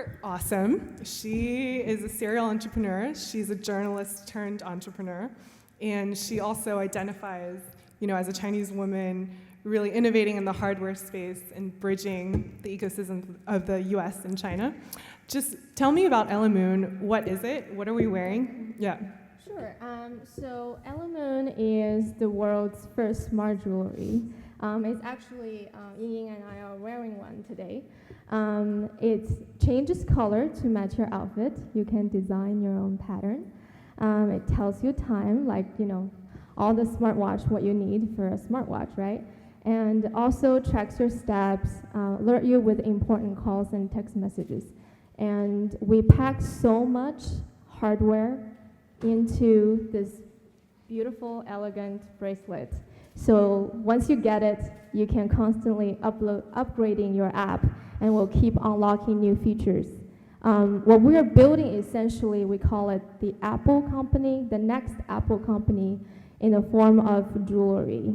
super awesome. She is a serial entrepreneur. She's a journalist turned entrepreneur. And she also identifies, as a Chinese woman, really innovating in the hardware space and bridging the ecosystem of the US and China. Just tell me about Elemoon. What is it? What are we wearing? Yeah. Sure. So Elemoon is the world's first smart jewelry. It's actually, Ying and I are wearing one today. It changes color to match your outfit. You can design your own pattern. It tells you time, like, all the smartwatch, what you need for a smartwatch, right? And also tracks your steps, alert you with important calls and text messages. And we pack so much hardware into this beautiful, elegant bracelet. So once you get it, you can constantly upgrading your app, and we'll keep unlocking new features. What we are building, essentially, we call it the Apple company, the next Apple company in the form of jewelry.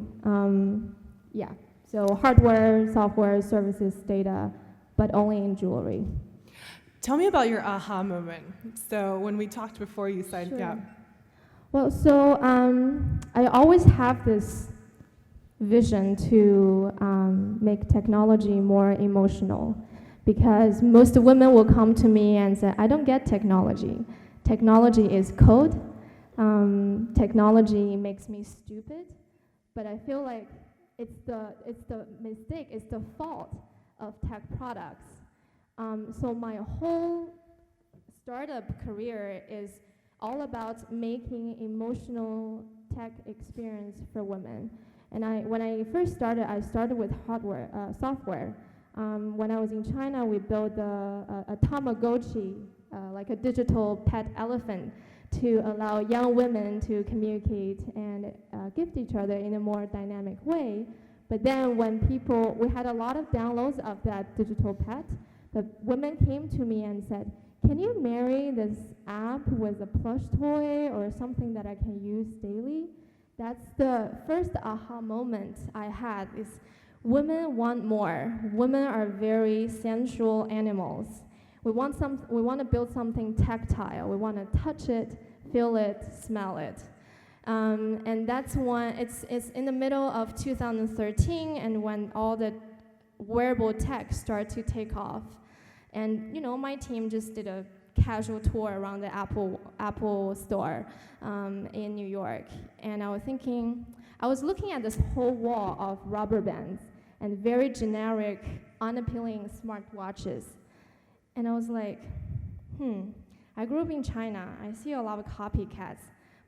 Yeah, so hardware, software, services, data, but only in jewelry. Tell me about your aha moment. So when we talked before, you said, Sure. yeah. Well, so I always have this vision to make technology more emotional, because most women will come to me and say, I don't get technology. Technology is code. Technology makes me stupid. But I feel like it's the mistake, it's the fault of tech products. So my whole startup career is all about making emotional tech experience for women. And when I first started, I started with software. When I was in China, we built a Tamagotchi, like a digital pet elephant, to allow young women to communicate and gift each other in a more dynamic way. But then we had a lot of downloads of that digital pet, but women came to me and said, can you marry this app with a plush toy or something that I can use daily? That's the first aha moment I had, is women want more. Women are very sensual animals. We want to build something tactile. We want to touch it, feel it, smell it. And that's when it's in the middle of 2013, and when all the wearable tech start to take off. And my team just did a casual tour around the Apple store in New York. And I was looking at this whole wall of rubber bands and very generic, unappealing smartwatches. And I was like, I grew up in China. I see a lot of copycats.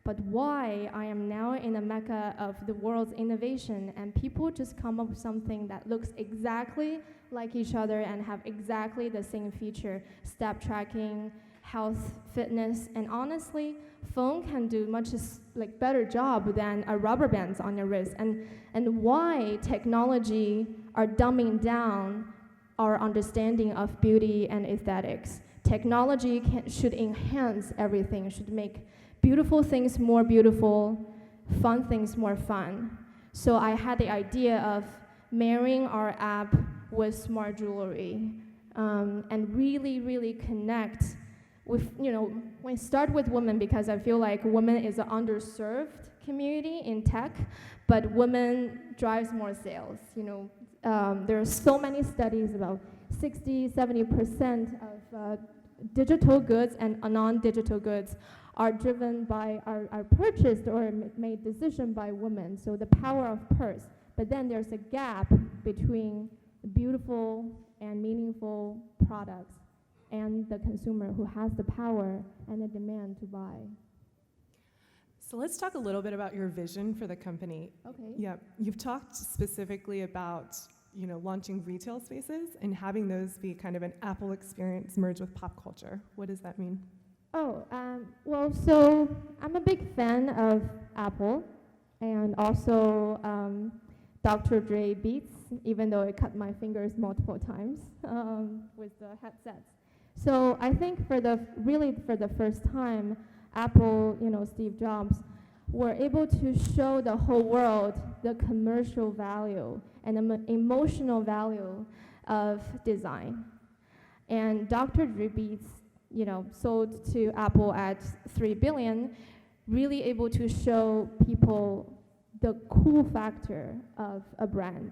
But why I am now in the mecca of the world's innovation, and people just come up with something that looks exactly like each other and have exactly the same feature: step tracking, health, fitness, and honestly, phone can do much better job than a rubber bands on your wrist. And why technology are dumbing down our understanding of beauty and aesthetics. Technology should enhance everything, should make beautiful things more beautiful, fun things more fun. So I had the idea of marrying our app with smart jewelry, and really, really connect with, we start with women because I feel like women is an underserved community in tech, but women drives more sales. There are so many studies about 60-70% of digital goods and non-digital goods are driven by, are purchased or made decision by women, so the power of purse. But then there's a gap between the beautiful and meaningful products and the consumer who has the power and the demand to buy. So let's talk a little bit about your vision for the company. Okay. Yeah, you've talked specifically about launching retail spaces and having those be kind of an Apple experience merged with pop culture. What does that mean? Well, so I'm a big fan of Apple, and also Dr. Dre beats, even though it cut my fingers multiple times with the headsets. So I think for the first time, Apple, Steve Jobs, were able to show the whole world the commercial value and the emotional value of design. And Dr. Dre Beats, sold to Apple at $3 billion, really able to show people the cool factor of a brand,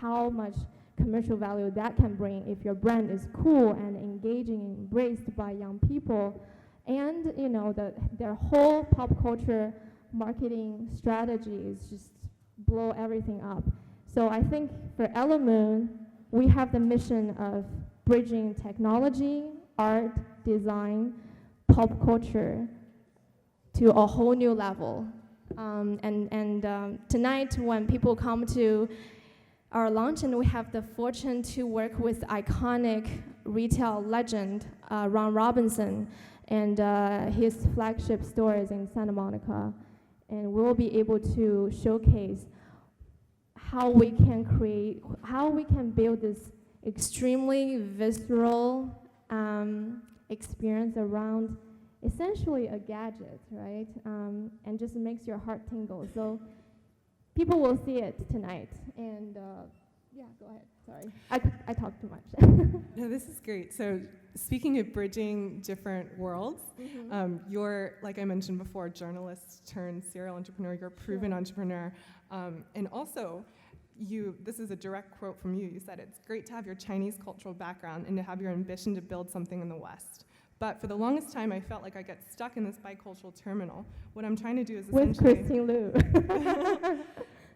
how much commercial value that can bring if your brand is cool and engaging and embraced by young people. And, their whole pop culture marketing strategy is just blow everything up. So I think for Elemoon, we have the mission of bridging technology, art, design, pop culture to a whole new level. Tonight, when people come to our launch, and we have the fortune to work with iconic retail legend, Ron Robinson, and his flagship store is in Santa Monica. And we'll be able to showcase how we can build this extremely visceral experience around essentially a gadget, right? And just makes your heart tingle. So people will see it tonight. And yeah, go ahead. Sorry, I talked too much. No, this is great. So speaking of bridging different worlds, you're, like I mentioned before, journalist turned serial entrepreneur. You're a proven entrepreneur. And also, this is a direct quote from you. You said, it's great to have your Chinese cultural background and to have your ambition to build something in the West. But for the longest time, I felt like I got stuck in this bicultural terminal. What I'm trying to do is essentially... With Christine Lu.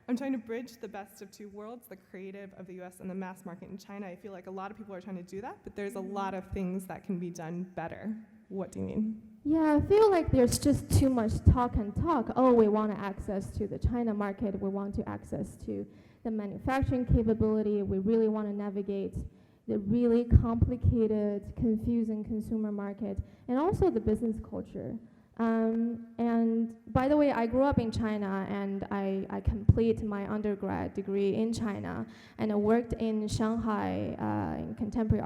I'm trying to bridge the best of two worlds, the creative of the US and the mass market in China. I feel like a lot of people are trying to do that, but there's a lot of things that can be done better. What do you mean? Yeah, I feel like there's just too much talk. Oh, we want access to the China market. We want to access to the manufacturing capability. We really want to navigate the really complicated, confusing consumer market, and also the business culture. And by the way, I grew up in China, and I completed my undergrad degree in China, and I worked in Shanghai in contemporary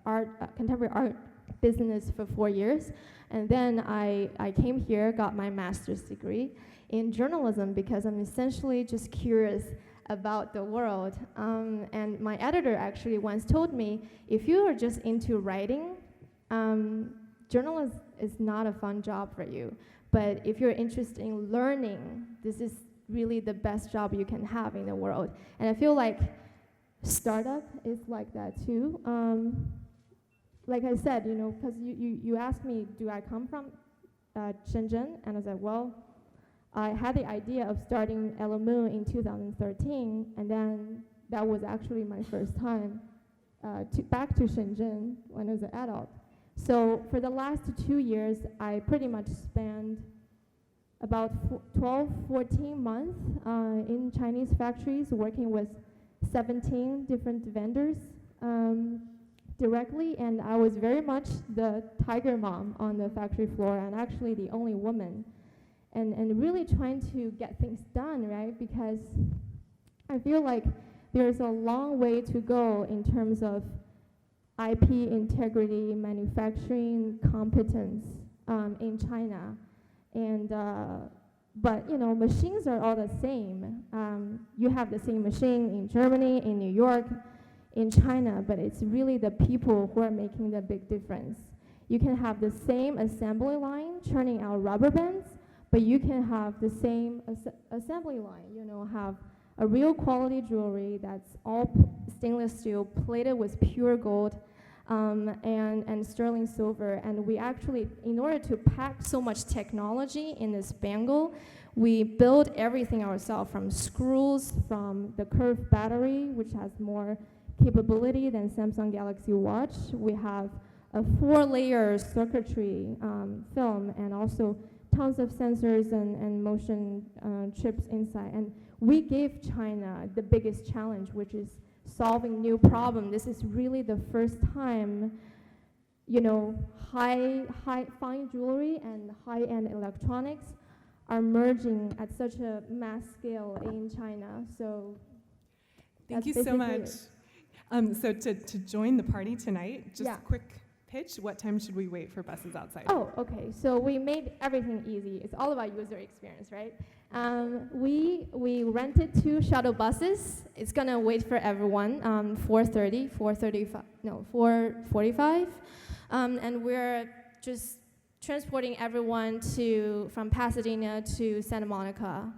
art business for 4 years. And then I came here, got my master's degree in journalism because I'm essentially just curious about the world. And my editor actually once told me, if you are just into writing, journalism is not a fun job for you. But if you're interested in learning, this is really the best job you can have in the world. And I feel like startup is like that too. Like I said, because you asked me, do I come from Shenzhen? And I said, well, I had the idea of starting Elemoon in 2013, and then that was actually my first time back to Shenzhen when I was an adult. So for the last 2 years, I pretty much spent about 12, 14 months in Chinese factories working with 17 different vendors directly, and I was very much the tiger mom on the factory floor, and actually the only woman, and really trying to get things done, right? Because I feel like there's a long way to go in terms of IP integrity, manufacturing competence in China, and but machines are all the same. You have the same machine in Germany, in New York, in China, but it's really the people who are making the big difference. You can have the same assembly line churning out rubber bands, but you can have the same assembly line. Have a real quality jewelry that's all stainless steel, plated with pure gold, and sterling silver. And we actually, in order to pack so much technology in this bangle, we build everything ourselves, from screws, from the curved battery, which has more capability than Samsung Galaxy Watch. We have a 4-layer circuitry film, and also tons of sensors and motion chips inside. And we gave China the biggest challenge, which is solving new problem. This is really the first time, fine jewelry and high-end electronics are merging at such a mass scale in China. So thank you so much. So to join the party tonight, just quick pitch, what time should we wait for buses outside? Oh, okay. So we made everything easy. It's all about user experience, right? We rented 2 shuttle buses. It's gonna wait for everyone. 4:45, and we're just transporting everyone from Pasadena to Santa Monica,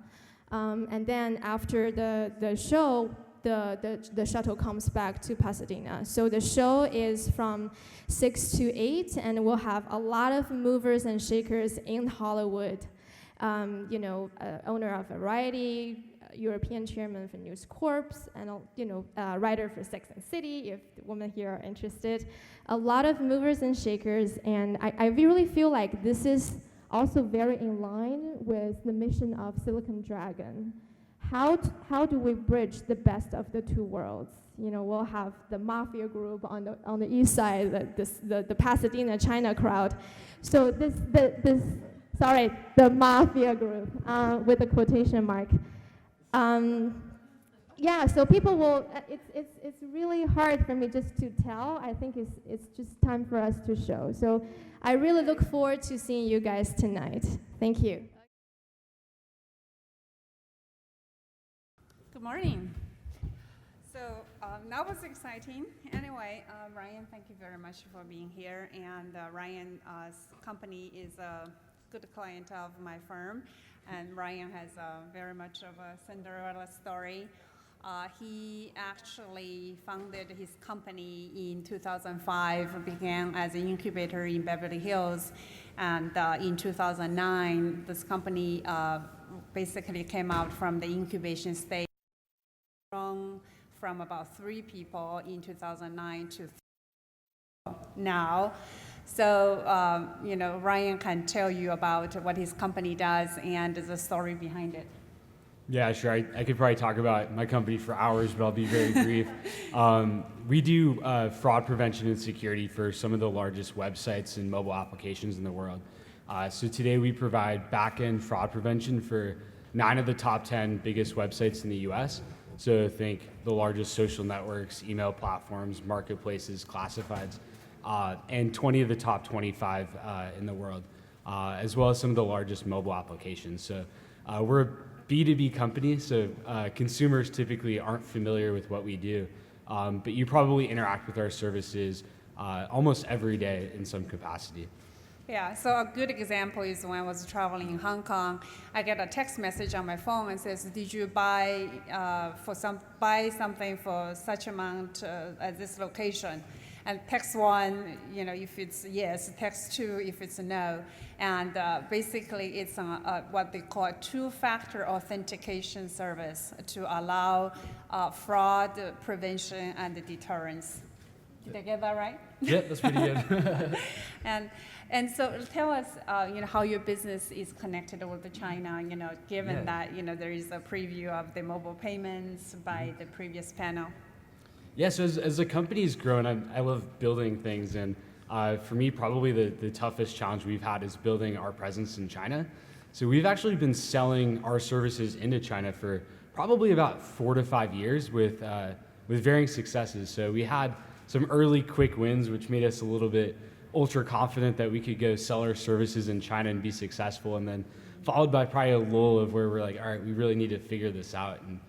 and then after the show, the shuttle comes back to Pasadena. So the show is from 6 to 8, and we'll have a lot of movers and shakers in Hollywood. Owner of Variety, European chairman for News Corp, and writer for Sex and City, if the women here are interested. A lot of movers and shakers, and I really feel like this is also very in line with the mission of Silicon Dragon. How do we bridge the best of the 2 worlds? We'll have the mafia group on the east side, the Pasadena China crowd. So the mafia group with the quotation mark. So people will. It's really hard for me just to tell. I think it's just time for us to show. So I really look forward to seeing you guys tonight. Thank you. Good morning. So that was exciting. Anyway, Ryan, thank you very much for being here. And Ryan's company is a good client of my firm. And Ryan has very much of a Cinderella story. He actually founded his company in 2005, began as an incubator in Beverly Hills. And in 2009, this company basically came out from the incubation stage. From about 3 people in 2009 to now. So, Ryan can tell you about what his company does and the story behind it. Yeah, sure. I could probably talk about my company for hours, but I'll be very brief. We do fraud prevention and security for some of the largest websites and mobile applications in the world. So today we provide back-end fraud prevention for 9 of the top 10 biggest websites in the US. So think the largest social networks, email platforms, marketplaces, classifieds, and 20 of the top 25 in the world, as well as some of the largest mobile applications. So we're a B2B company, so consumers typically aren't familiar with what we do, but you probably interact with our services almost every day in some capacity. Yeah, so a good example is when I was traveling in Hong Kong, I get a text message on my phone and says, "Did you buy something for such amount at this location?" And text 1, if it's yes, text 2 if it's no. And basically it's what they call a 2-factor authentication service to allow fraud prevention and deterrence. Did I get that right? Yeah, that's pretty good. And so tell us, how your business is connected with China, given that, there is a preview of the mobile payments by the previous panel. Yeah, so as the company's grown, I love building things, and for me, probably the toughest challenge we've had is building our presence in China. So we've actually been selling our services into China for probably about 4 to 5 years with varying successes. So we had some early quick wins, which made us a little bit ultra confident that we could go sell our services in China and be successful, and then followed by probably a lull of where we're like, all right, we really need to figure this out. And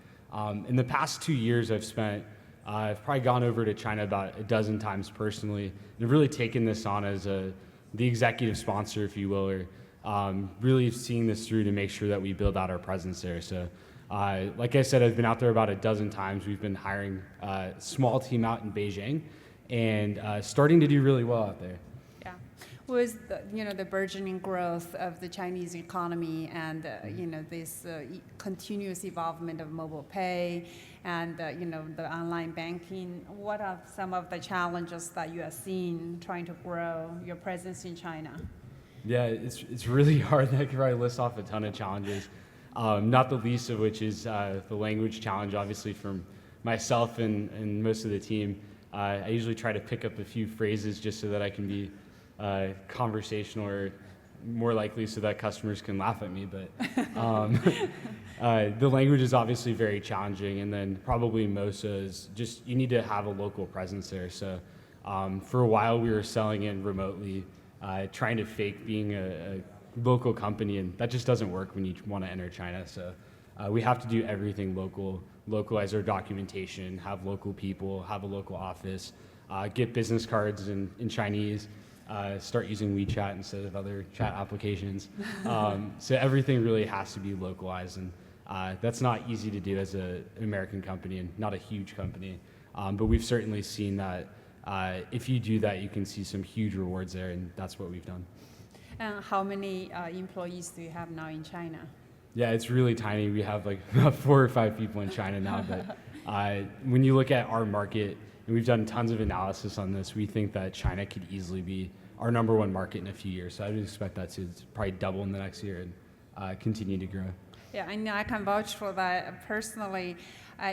in the past 2 years, I've probably gone over to China about a dozen times personally, and really taken this on as the executive sponsor, if you will, or really seeing this through to make sure that we build out our presence there. So like I said, I've been out there about a dozen times. We've been hiring a small team out in Beijing and starting to do really well out there. Yeah, with the burgeoning growth of the Chinese economy and this continuous evolvement of mobile pay and the online banking, what are some of the challenges that you are seeing trying to grow your presence in China? Yeah, it's really hard. I could probably list off a ton of challenges, not the least of which is the language challenge, obviously, from myself and most of the team. I usually try to pick up a few phrases just so that I can be conversational, or more likely so that customers can laugh at me. But the language is obviously very challenging, and then probably most is just you need to have a local presence there. So For a while, we were selling in remotely, trying to fake being a local company, and that just doesn't work when you want to enter China. So we have to do everything local, localize our documentation, have local people, have a local office, get business cards in Chinese, start using WeChat instead of other chat applications. So everything really has to be localized, and that's not easy to do as an American company and not a huge company. But we've certainly seen that if you do that, you can see some huge rewards there, and that's what we've done. And how many employees do you have now in China? Yeah, it's really tiny. We have like about 4 or 5 people in China now, but when you look at our market, and we've done tons of analysis on this, we think that China could easily be our #1 market in a few years. So I would expect that to probably double in the next year and continue to grow. Yeah, I know I can vouch for that personally.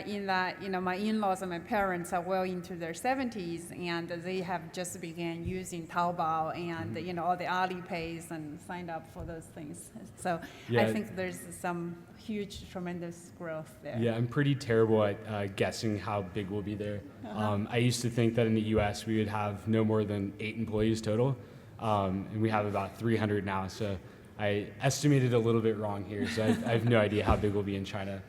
In that, my in-laws and my parents are well into their 70s, and they have just began using Taobao and all the Alipays and signed up for those things. So Yeah. I think there's some huge, tremendous growth there. Yeah, I'm pretty terrible at guessing how big we'll be there. I used to think that in the U.S. we would have no more than 8 employees total, and we have about 300 now. So I estimated a little bit wrong here. So I have no idea how big we'll be in China.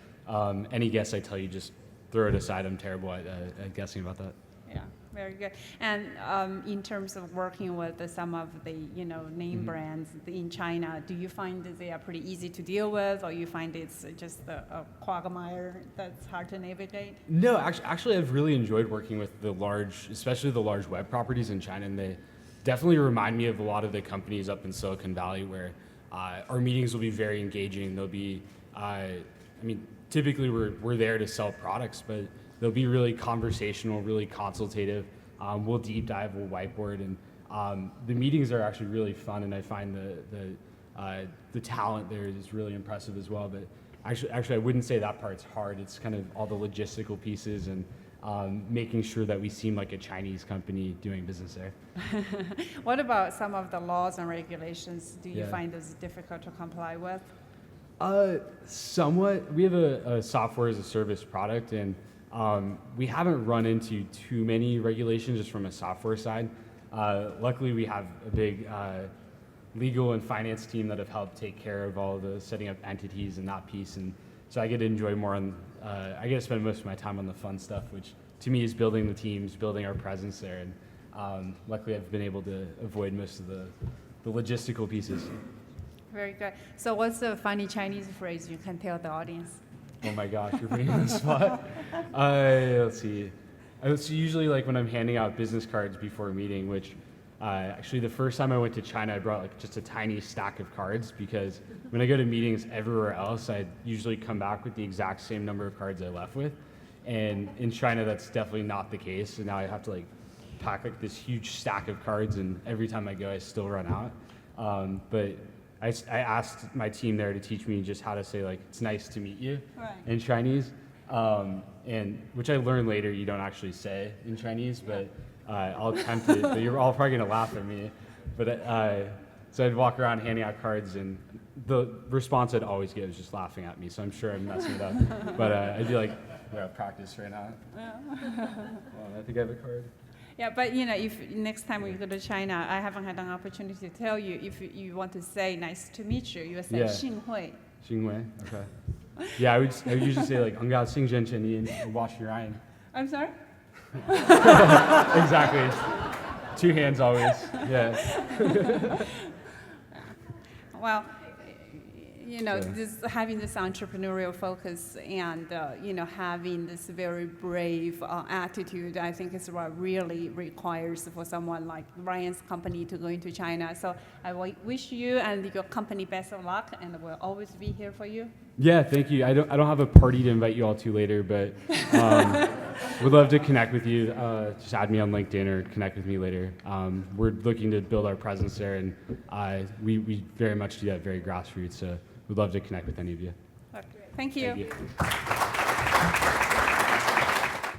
Any guess I tell you, just throw it aside. I'm terrible at guessing about that. Yeah, very good. And in terms of working with some of the name brands in China, do you find that they are pretty easy to deal with, or you find it's just a quagmire that's hard to navigate? No, actually, I've really enjoyed working with especially the large web properties in China, and they definitely remind me of a lot of the companies up in Silicon Valley where our meetings will be very engaging. They'll be, typically we're there to sell products, but they'll be really conversational, really consultative. We'll deep dive, we'll whiteboard, and the meetings are actually really fun, and I find the talent there is really impressive as well. But actually I wouldn't say that part's hard. It's kind of all the logistical pieces and making sure that we seem like a Chinese company doing business there. What about some of the laws and regulations? Do you Yeah. find those difficult to comply with? Somewhat. We have a software as a service product, and we haven't run into too many regulations just from a software side. Luckily, we have a big legal and finance team that have helped take care of all the setting up entities and that piece, and so I get to enjoy more on. I get to spend most of my time on the fun stuff, which to me is building the teams, building our presence there, and luckily I've been able to avoid most of the logistical pieces. Very good. So what's the funny Chinese phrase you can tell the audience? Oh my gosh, you're putting me on the spot. Let's see. It's usually like when I'm handing out business cards before a meeting, which actually the first time I went to China, I brought like just a tiny stack of cards because when I go to meetings everywhere else, I usually come back with the exact same number of cards I left with. And in China, that's definitely not the case. So now I have to like pack like this huge stack of cards, and every time I go, I still run out. But I asked my team there to teach me just how to say like "it's nice to meet you" in Chinese, and which I learned later you don't actually say in Chinese, but I'll attempt it. But you're all probably gonna laugh at me. But so I'd walk around handing out cards, and the response I'd always get was just laughing at me. So I'm sure I'm messing it up. But I'd be like, "Yeah, practice right now." Well, I think I have a card. Yeah, but if next time we go to China, I haven't had an opportunity to tell you. If you want to say "nice to meet you," you will say Yeah. 幸会. Xingwei, okay. Yeah, I would usually say like 很高兴认识你 and wash your eye. I'm sorry? Exactly. 2 hands always. Yeah. Well, this, having this entrepreneurial focus and, having this very brave attitude, I think is what really requires for someone like Ryan's company to go into China. So I wish you and your company best of luck, and we'll always be here for you. Yeah, thank you. I don't have a party to invite you all to later, but would love to connect with you. Just add me on LinkedIn or connect with me later. We're looking to build our presence there, and we very much do that very grassroots. So we'd love to connect with any of you. Okay. Thank you. Thank you.